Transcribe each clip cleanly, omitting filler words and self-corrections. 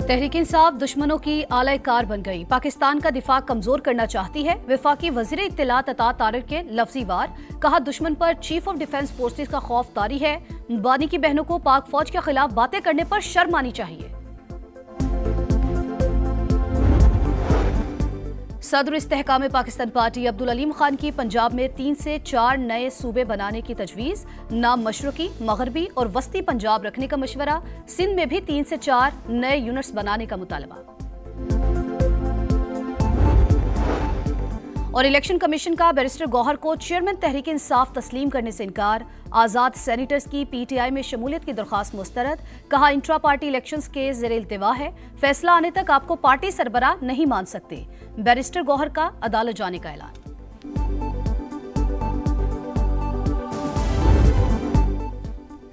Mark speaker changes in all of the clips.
Speaker 1: तहरीक इंसाफ दुश्मनों की आला कार बन गई। पाकिस्तान का दिफा कमजोर करना चाहती है। वफाकी वजीर इत्तलात अता तारिक के लफ्जी वार कहा, दुश्मन पर चीफ ऑफ डिफेंस फोर्सेज का खौफ तारी है। बानी की बहनों को पाक फौज के खिलाफ बातें करने पर शर्म आनी चाहिए। सदर इस्तेहकाम पाकिस्तान पार्टी अब्दुल अलीम खान की पंजाब में 3 से 4 नए सूबे बनाने की तजवीज़। नाम मशरकी, मगरबी और वस्ती पंजाब रखने का मशवरा। सिंध में भी 3 से 4 नए यूनिट्स बनाने का मुतालबा। और इलेक्शन कमीशन का बैरिस्टर गौहर को चेयरमैन तहरीक इंसाफ तस्लीम करने से इनकार। आज़ाद सेनेटर्स की पीटीआई में शमूलियत की दरख्वास्त मुस्तरद। कहा, इंट्रा पार्टी इलेक्शंस के ज़ेर इल्तिवा है, फैसला आने तक आपको पार्टी सरबराह नहीं मान सकते। बैरिस्टर गौहर का अदालत जाने का ऐलान।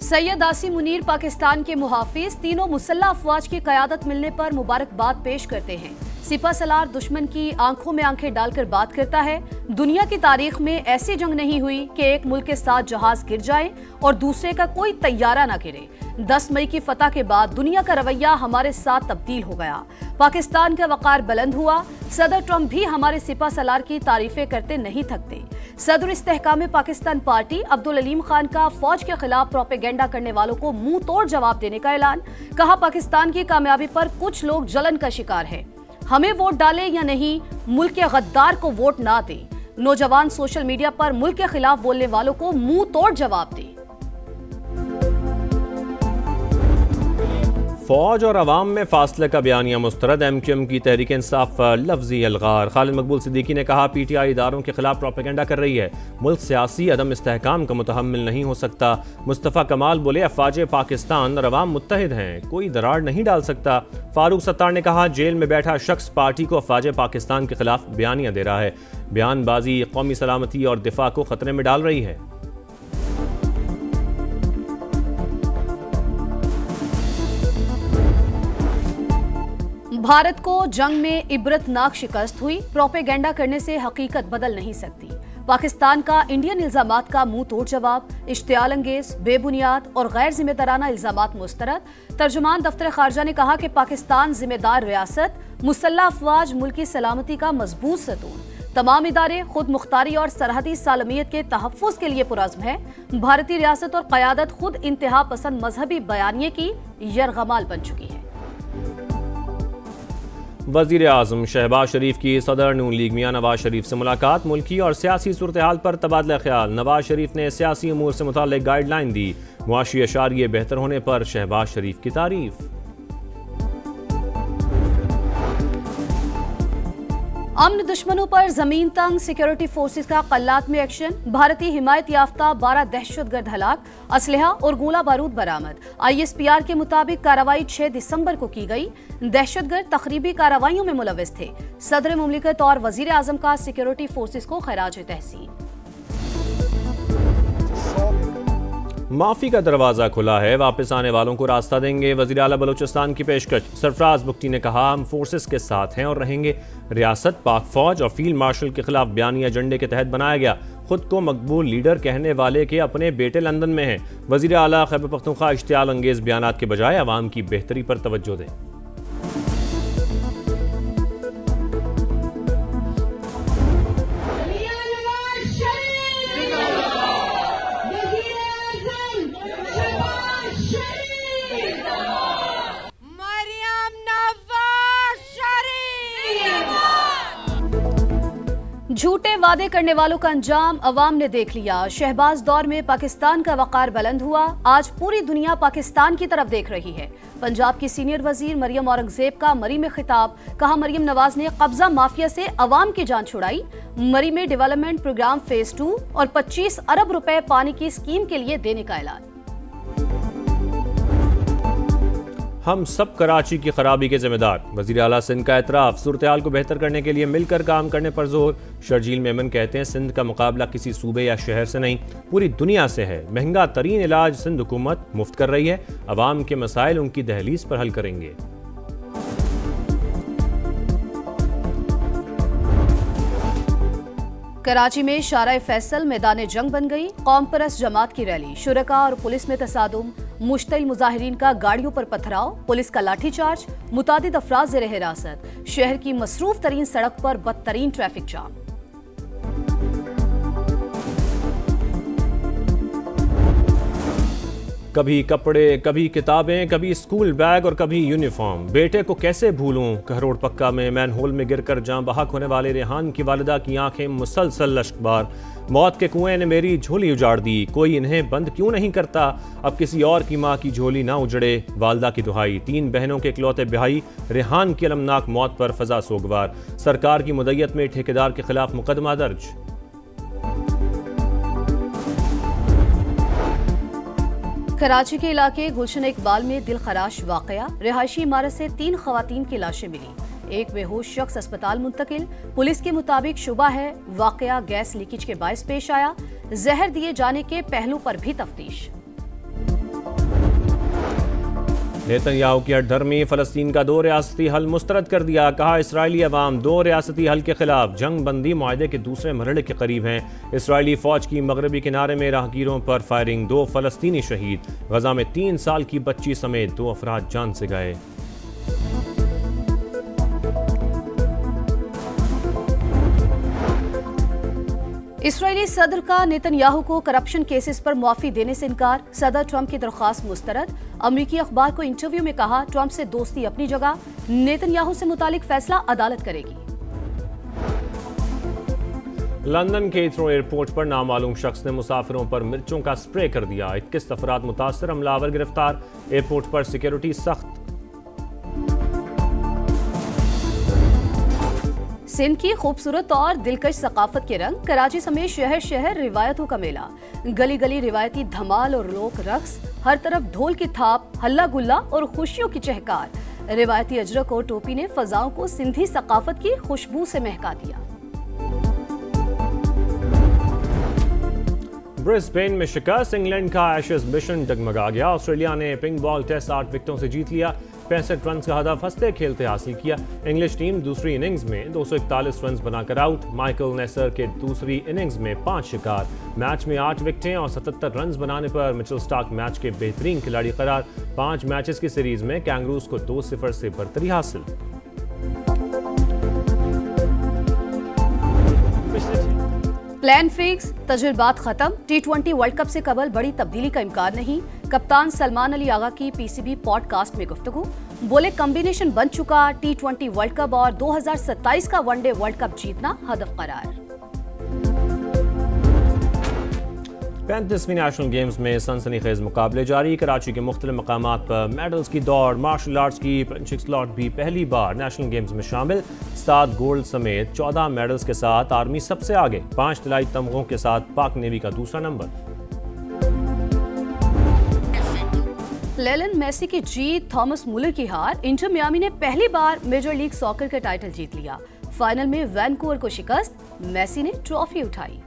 Speaker 1: सैयद आसिम मुनीर पाकिस्तान के मुहाफिज तीनों मुसल्लह अफवाज की क़यादत मिलने पर मुबारकबाद पेश करते हैं। सिपा सलार दुश्मन की आंखों में आंखें डालकर बात करता है। दुनिया की तारीख में ऐसी जंग नहीं हुई कि एक मुल्क के साथ जहाज गिर जाए और दूसरे का कोई तैयारा ना गिरे। 10 मई की फतह के बाद दुनिया का रवैया हमारे साथ तब्दील हो गया। पाकिस्तान का वकार बुलंद हुआ। सदर ट्रंप भी हमारे सिपा सलार की तारीफें करते नहीं थकते। सदर इस्तेहकाम पाकिस्तान पार्टी अब्दुल अलीम खान का फौज के खिलाफ प्रोपेगेंडा करने वालों को मुंह तोड़ जवाब देने का ऐलान। कहा, पाकिस्तान की कामयाबी पर कुछ लोग जलन का शिकार है। हमें वोट डाले या नहीं, मुल्क के गद्दार को वोट ना दे। नौजवान सोशल मीडिया पर मुल्क के खिलाफ बोलने वालों को मुंह तोड़ जवाब दे।
Speaker 2: फौज और अवाम में फासले का बयानिया मुस्तरद। एमक्यूएम की तहरीक इंसाफ पर लफ्जी अलगार। खालिद मकबूल सिद्दीकी ने कहा, पीटीआई इदारों के खिलाफ प्रोपेगेंडा कर रही है। मुल्क सियासी अदम इस्तेहकाम का मुतहम्मिल नहीं हो सकता। मुस्तफ़ा कमाल बोले, अफवाज पाकिस्तान और अवाम मुत्तहिद हैं, कोई दरार नहीं डाल सकता। फारूक सत्तार ने कहा, जेल में बैठा शख्स पार्टी को अफवाज पाकिस्तान के खिलाफ बयानिया दे रहा है। बयानबाजी कौमी सलामती और दिफा को खतरे में डाल रही है।
Speaker 1: भारत को जंग में इबरतनाक शिकस्त हुई। प्रोपेगेंडा करने से हकीकत बदल नहीं सकती। पाकिस्तान का इंडियन इल्जामात का मुंह तोड़ जवाब। इश्तियाल अंगेज, बेबुनियाद और गैर जिम्मेदाराना इल्जामात मुस्तरद। तर्जुमान दफ्तर खारजा ने कहा कि पाकिस्तान जिम्मेदार रियासत, मुसल्लह अफवाज मुल्की सलामती का मजबूत सतून। तमाम इदारे खुद मुख्तारी और सरहदी सालमियत के तहफ़्फ़ुज़ के लिए पुरज़्म है। भारतीय रियासत और क़यादत खुद इंतहा पसंद मजहबी बयानिए की यरगमाल बन चुकी है।
Speaker 2: वज़ीर आज़म शहबाज शरीफ की सदर नून लीग मियां नवाज शरीफ से मुलाकात। मुल्की और सियासी सूरत हाल पर तबादला ख्याल। नवाज शरीफ ने सियासी अमूर से मुताल्लिक़ गाइडलाइन दी। मुआशी अशारिये बेहतर होने पर शहबाज शरीफ की तारीफ।
Speaker 1: अमन दुश्मनों पर जमीन तंग, सिक्योरिटी फोर्सेस का कल्लात में एक्शन। भारतीय हिमायत याफ्ता 12 दहशतगर्द हलाक, असलहा और गोला बारूद बरामद। ISPR के मुताबिक कार्रवाई 6 दिसंबर को की गई। दहशतगर्द तखरीबी कार्रवाइयों में मुलविस थे। सदर मुमलिकत और वजीर आजम का सिक्योरिटी फोर्सेस को खराज तहसीन।
Speaker 2: माफी का दरवाजा खुला है, वापस आने वालों को रास्ता देंगे। वज़ीर आला बलूचिस्तान की पेशकश। सरफराज बुख्ती ने कहा, हम फोर्सेस के साथ हैं और रहेंगे। रियासत, पाक फौज और फील्ड मार्शल के खिलाफ बयानिया एजेंडे के तहत बनाया गया। खुद को मकबूल लीडर कहने वाले के अपने बेटे लंदन में हैं। वज़ीर आला खैबर पख्तूनख्वा इश्तियाल अंगेज बयानात के बजाय अवाम की बेहतरी पर तवज्जो दें।
Speaker 1: झूठे वादे करने वालों का अंजाम अवाम ने देख लिया। शहबाज दौर में पाकिस्तान का वकार बुलंद हुआ। आज पूरी दुनिया पाकिस्तान की तरफ देख रही है। पंजाब की सीनियर वजीर मरियम औरंगजेब का मरी में खिताब। कहा, मरियम नवाज ने कब्जा माफिया से अवाम की जान छुड़ाई। मरी में डेवलपमेंट प्रोग्राम फेज 2 और 25 अरब रुपए पानी की स्कीम के लिए देने का ऐलान।
Speaker 2: हम सब कराची की खराबी के जिम्मेदार। वज़ीर आला सिंध का एतराफ़। सूरत हाल को बेहतर करने के लिए मिलकर काम करने पर जोर। शर्जील मेमन कहते हैं, सिंध का मुकाबला किसी सूबे या शहर से नहीं, पूरी दुनिया से है। महंगा तरीन इलाज सिंध हुकूमत मुफ्त कर रही है। अवाम के मसाइल उनकी दहलीज पर हल करेंगे।
Speaker 1: कराची में शारा फैसल मैदान जंग बन गई। कौम परस्त जमात की रैली, शुरका और पुलिस में तसादुम, मुश्तिल मुजाहिरीन का गाड़ियों पर पथराव, पुलिस का लाठीचार्ज, मुतादिद अफराद ज़ेर हिरासत। शहर की मसरूफ तरीन सड़क पर बदतरीन ट्रैफिक जाम।
Speaker 2: कभी कपड़े, कभी किताबें, कभी स्कूल बैग और कभी यूनिफॉर्म। बेटे को कैसे भूलूं। करोड़ पक्का में मैनहोल में गिरकर जान बहक होने वाले रेहान की वालिदा की आंखें मुसलसल लश्कबार। मौत के कुएं ने मेरी झोली उजाड़ दी, कोई इन्हें बंद क्यों नहीं करता। अब किसी और की मां की झोली ना उजड़े। वालिदा की दुहाई। 3 बहनों के इकलौते भाई रेहान की अलमनाक मौत पर फजा सोगवार। सरकार की मुद्दत में ठेकेदार के खिलाफ मुकदमा दर्ज।
Speaker 1: कराची के इलाके गुलशन इकबाल में दिल खराश वाकया। रिहायशी इमारत से 3 खवातीन की लाशें मिली। एक बेहोश शख्स अस्पताल मुंतकिल। पुलिस के मुताबिक शुबा है वाकया गैस लीकेज के बायस पेश आया। जहर दिए जाने के पहलू पर भी तफ्तीश।
Speaker 2: नेतन्याहू की हटधर्मी। फ़लस्तीन का 2 रियासती हल मुस्तरद कर दिया। कहा इसराइली अवाम 2 रियासती हल के खिलाफ जंग बंदी मुआहदे के दूसरे मरहले के करीब हैं। इसराइली फौज की मगरबी किनारे में राहगीरों पर फायरिंग, 2 फ़लस्तीनी शहीद। गजा में 3 साल की बच्ची समेत 2 अफराद जान से गए।
Speaker 1: इसराइली सदर का नेतन्याहू को करप्शन केसेस पर मुआफी देने से इनकार। सदर ट्रंप की दरख्वास्त मुस्तरद। अमरीकी अखबार को इंटरव्यू में कहा ट्रंप से दोस्ती अपनी जगह, नेतन्याहू से मुतालिक फैसला अदालत करेगी।
Speaker 2: लंदन के हीथ्रो एयरपोर्ट पर नामालूम शख्स ने मुसाफिरों पर मिर्चों का स्प्रे कर दिया। 21 अफराद मुतासर, हमलावर गिरफ्तार। एयरपोर्ट पर सिक्योरिटी सख्त।
Speaker 1: सिंध की खूबसूरत और दिलकश सकाफत के रंग। कराची समेत शहर शहर रिवायतों का मेला। गली गली रिवायती धमाल और लोक रक्स। हर तरफ ढोल की थाप, हल्ला गुल्ला और खुशियों की चहकार। रिवायती अजरक और टोपी ने फजाओं को सिंधी सकाफत की खुशबू से महका दिया।
Speaker 2: ब्रिस्बेन में शिकस्त। इंग्लैंड का एशेज मिशन डगमगा गया। ऑस्ट्रेलिया ने पिंक बॉल टेस्ट 8 विकेटों से जीत लिया। 65 रन का हदफ हंसते खेलते हासिल किया। इंग्लिश टीम दूसरी इनिंग्स में 241 रन बनाकर आउट। माइकल नेसर के दूसरी इनिंग्स में 5 शिकार। मैच में 8 विकेटें और 77 रन बनाने पर मिचेल स्टार्क मैच के बेहतरीन खिलाड़ी करार। 5 मैचेस की सीरीज में कैंगरूज को 2-0 से बरतरी हासिल।
Speaker 1: प्लान फिक्स, तजुर्बात खत्म। T20 वर्ल्ड कप से कबल बड़ी तब्दीली का इम्कान नहीं। कप्तान सलमान अली आगा की PCB पॉडकास्ट में गुफ्तगू। बोले कॉम्बिनेशन बन चुका। T20 वर्ल्ड कप और 2027 का वनडे वर्ल्ड कप जीतना हदफ करार।
Speaker 2: 35वीं नेशनल गेम्स में सनसनीखेज मुकाबले जारी। कराची के मुख्तलिफ मकामात पर मेडल्स की दौड़। मार्शल आर्ट्स की पंचिंग स्लॉट भी पहली बार नेशनल गेम्स में शामिल। 7 गोल्ड समेत 14 मेडल्स के साथ आर्मी सबसे आगे। 5 तिलाई तमगों के साथ पाक नेवी का दूसरा नंबर।
Speaker 1: लेलन मेसी की जीत, थॉमस मुलर की हार। इंटर मियामी ने पहली बार मेजर लीग सॉकर का टाइटल जीत लिया। फाइनल में वैनकूवर को शिकस्त। मेसी ने ट्रॉफी उठाई।